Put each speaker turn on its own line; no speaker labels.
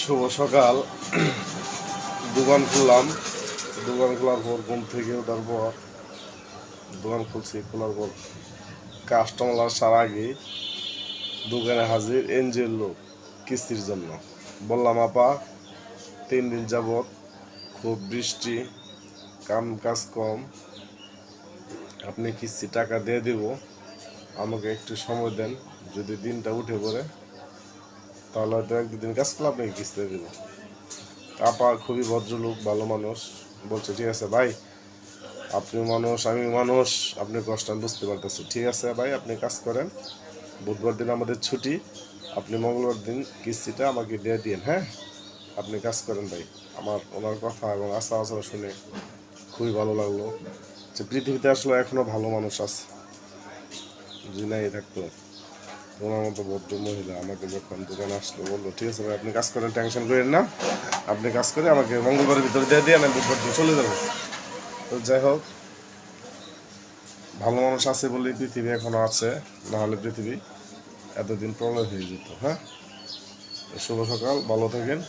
শুভ সকাল। দোকান খুললাম। দোকান খোলার পর ঘুম থেকে ওঠার পর দোকান খুলছি। খোলার পর কাস্টমার আসার আগে দোকানে হাজির এনজিওর লোক কিস্তির জন্য। বললাম, আপা 3 দিন যাবৎ খুব বৃষ্টি, কাজ কম, আপনি কিস্তি টাকা দিয়ে দিব, আমাকে একটু সময় দেন। যদি দিনটা উঠে পড়ে তাহলে হয়তো 1-2 দিন কাজ করলে আপনাকে কিস্তি দিয়ে দেবো। আপা খুবই ভদ্রলোক, ভালো মানুষ। বলছে, ঠিক আছে ভাই, আপনি মানুষ, আমি মানুষ, আপনি কষ্ট আমি বুঝতে পারতেছি। ঠিক আছে ভাই, আপনি কাজ করেন। বুধবার দিন আমাদের ছুটি, আপনি মঙ্গলবার দিন কিস্তিটা আমাকে দিয়ে দিন। হ্যাঁ, আপনি কাজ করেন ভাই। আমার ওনার কথা এবং আশা আচরণ শুনে খুবই ভালো লাগলো যে পৃথিবীতে আসলে এখনো ভালো মানুষ আছে। যদি নাই থাকতো ওনার মতো ভদ্র মহিলা আমাকে যখন দোকানে আসলো, বললো, ঠিক আছে ভাই, আপনি কাজ করেন, টেনশন করেন না, আপনি কাজ করে আমাকে মঙ্গলবারের ভিতরে দিয়ে দিয়ে আমি বুধবার দিন চলে যাবো। তো যাই হোক, ভালো মানুষ আছে বলেই পৃথিবী এখনো আছে, নাহলে পৃথিবী এতদিন প্রলয় হয়ে যেত। হ্যাঁ, শুভ সকাল, ভালো থাকেন।